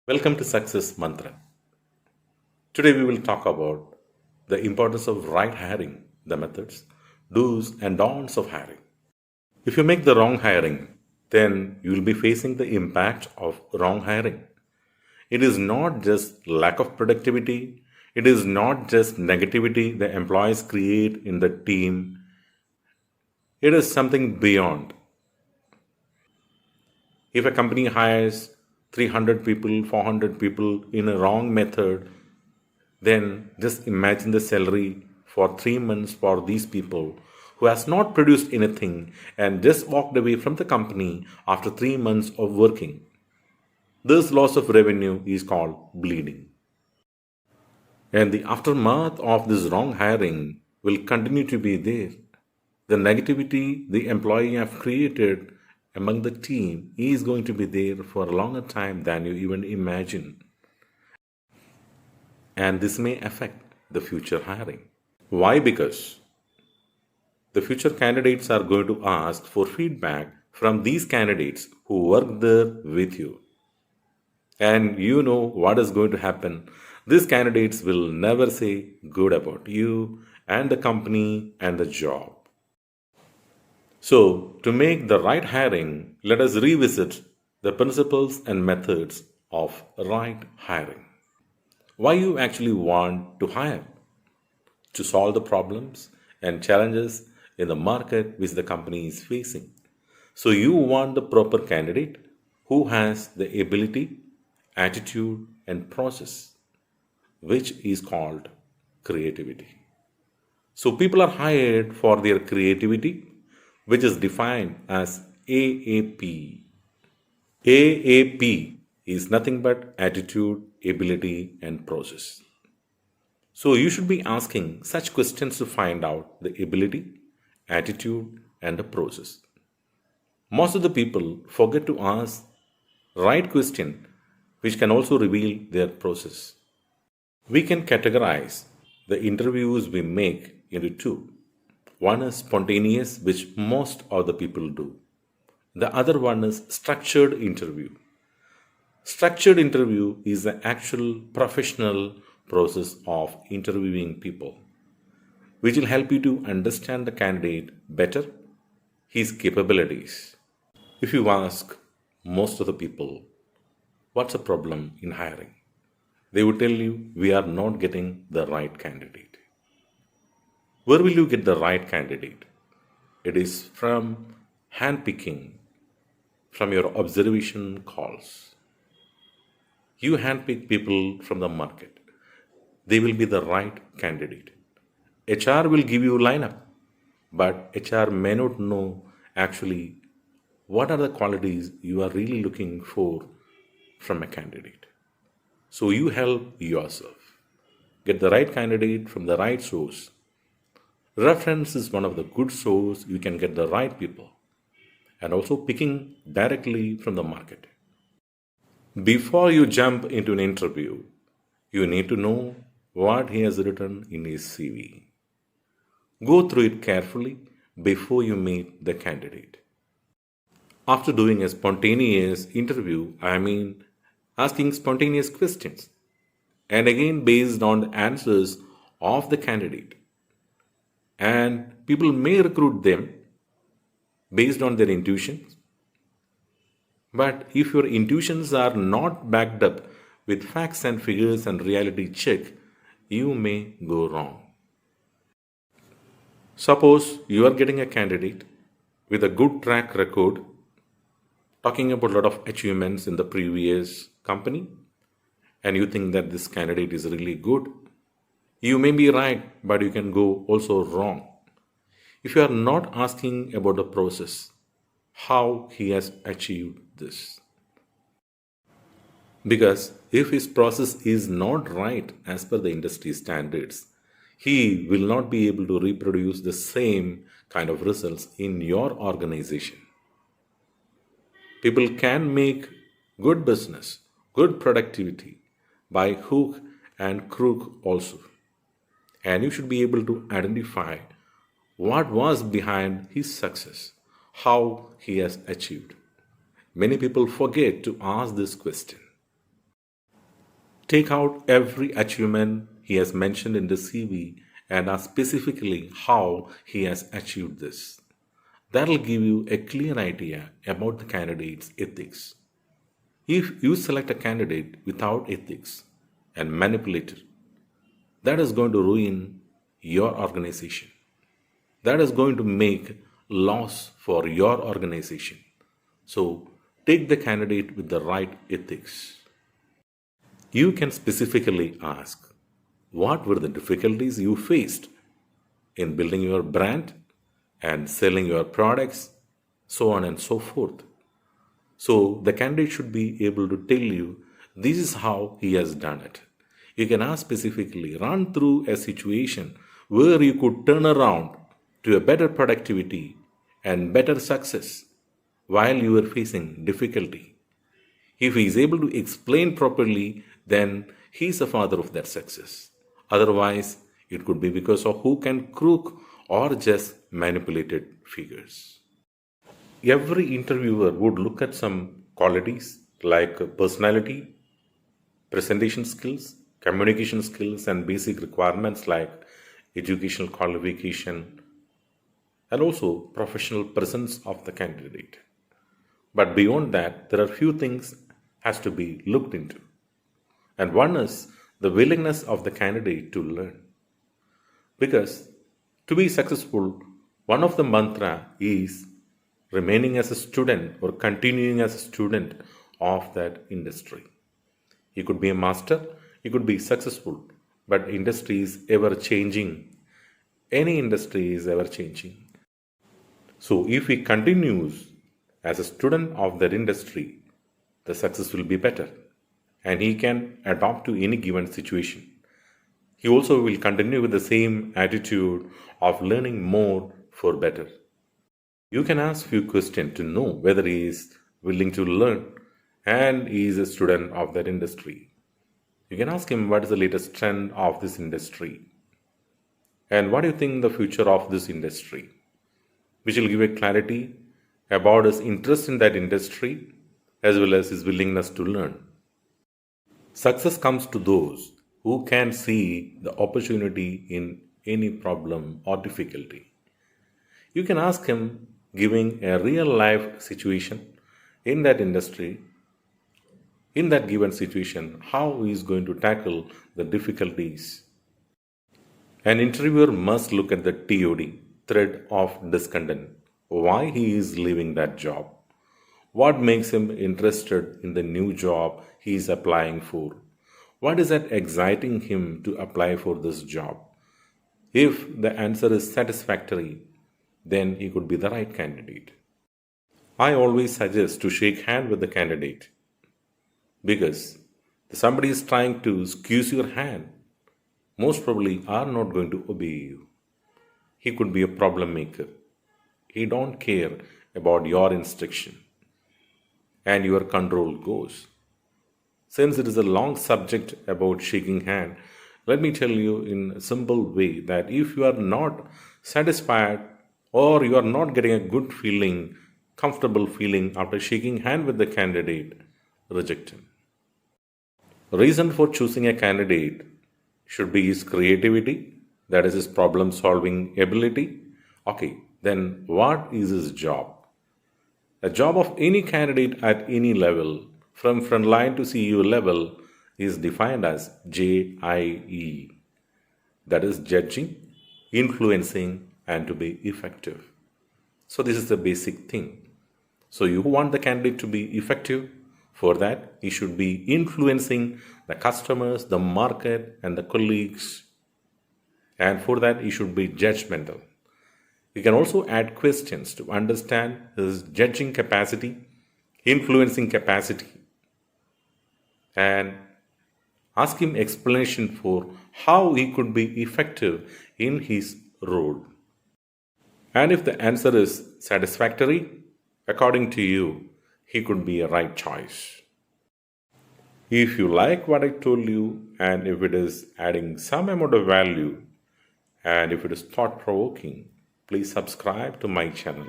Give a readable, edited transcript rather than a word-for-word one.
Welcome to Success Mantra. Today we will talk about the importance of right hiring, the methods, do's and don'ts of hiring. If you make the wrong hiring, then you will be facing the impact of wrong hiring. It is not just lack of productivity, it is not just negativity the employees create in the team, it is something beyond. If a company hires 300 people, 400 people in a wrong method, then just imagine the salary for 3 months for these people who has not produced anything and just walked away from the company after 3 months of working. This loss of revenue is called bleeding. And the aftermath of this wrong hiring will continue to be there. The negativity the employee have created among the team is going to be there for a longer time than you even imagine. And this may affect the future hiring. Why? Because the future candidates are going to ask for feedback from these candidates who work there with you. And you know what is going to happen. These candidates will never say good about you and the company and the job. So, to make the right hiring, let us revisit the principles and methods of right hiring. Why you actually want to hire? To solve the problems and challenges in the market which the company is facing. So you want the proper candidate who has the ability, attitude, and process, which is called creativity. So people are hired for their creativity, which is defined as AAP. AAP is nothing but attitude, ability, and process. So you should be asking such questions to find out the ability, attitude, and the process. Most of the people forget to ask right question, which can also reveal their process. We can categorize the interviews we make into two. One is spontaneous, which most of the people do. The other one is structured interview. Structured interview is the actual professional process of interviewing people, which will help you to understand the candidate better, his capabilities. If you ask most of the people, what's the problem in hiring? They would tell you, we are not getting the right candidate. Where will you get the right candidate? It is from handpicking, from your observation calls. You handpick people from the market. They will be the right candidate. HR will give you a lineup, but HR may not know actually what are the qualities you are really looking for from a candidate. So you help yourself. Get the right candidate from the right source. Reference is one of the good sources you can get the right people, and also picking directly from the market. Before you jump into an interview, you need to know what he has written in his CV. Go through it carefully before you meet the candidate. After doing a spontaneous interview, I mean asking spontaneous questions, and again based on the answers of the candidate. And people may recruit them based on their intuitions. But if your intuitions are not backed up with facts and figures and reality check, you may go wrong. Suppose you are getting a candidate with a good track record, talking about a lot of achievements in the previous company, and you think that this candidate is really good. You may be right, but you can go also wrong. If you are not asking about the process, how he has achieved this. Because if his process is not right as per the industry standards, he will not be able to reproduce the same kind of results in your organization. People can make good business, good productivity by hook and crook also. And you should be able to identify what was behind his success, how he has achieved. Many people forget to ask this question. Take out every achievement he has mentioned in the CV and ask specifically how he has achieved this. That'll give you a clear idea about the candidate's ethics. If you select a candidate without ethics and manipulate it, that is going to ruin your organization. That is going to make loss for your organization. So take the candidate with the right ethics. You can specifically ask, what were the difficulties you faced in building your brand and selling your products, so on and so forth. So the candidate should be able to tell you this is how he has done it. You can ask specifically, run through a situation where you could turn around to a better productivity and better success while you are facing difficulty. If he is able to explain properly, then he is the father of that success. Otherwise, it could be because of who can crook or just manipulated figures. Every interviewer would look at some qualities like personality, presentation skills, communication skills, and basic requirements like educational qualification and also professional presence of the candidate. But beyond that, there are few things has to be looked into. And one is the willingness of the candidate to learn. Because to be successful, one of the mantra is remaining as a student or continuing as a student of that industry. You could be a master, you could be successful, but industry is ever changing. Any industry is ever changing. So if he continues as a student of that industry, the success will be better and he can adapt to any given situation. He also will continue with the same attitude of learning more for better. You can ask few questions to know whether he is willing to learn and he is a student of that industry. You can ask him what is the latest trend of this industry and what do you think the future of this industry, which will give a clarity about his interest in that industry as well as his willingness to learn. Success comes to those who can see the opportunity in any problem or difficulty. You can ask him, giving a real life situation in that industry, in that given situation, how he is going to tackle the difficulties. An interviewer must look at the TOD, thread of discontent, why he is leaving that job, what makes him interested in the new job he is applying for, what is that exciting him to apply for this job. If the answer is satisfactory, then he could be the right candidate. I always suggest to shake hand with the candidate because somebody is trying to squeeze your hand, most probably are not going to obey you. He could be a problem maker. He don't care about your instruction and your control goes. Since it is a long subject about shaking hand, let me tell you in a simple way that if you are not satisfied or you are not getting a good feeling, comfortable feeling after shaking hand with the candidate, reject him. Reason for choosing a candidate should be his creativity, that is his problem solving ability. Okay, then what is his job? The job of any candidate at any level, from frontline to CEO level, is defined as JIE. That is judging, influencing, and to be effective. So this is the basic thing. So you want the candidate to be effective. For that, he should be influencing the customers, the market, and the colleagues. And for that, he should be judgmental. You can also add questions to understand his judging capacity, influencing capacity, and ask him explanation for how he could be effective in his role. And if the answer is satisfactory, according to you, he could be a right choice. If you like what I told you, and if it is adding some amount of value, and if it is thought provoking, please subscribe to my channel.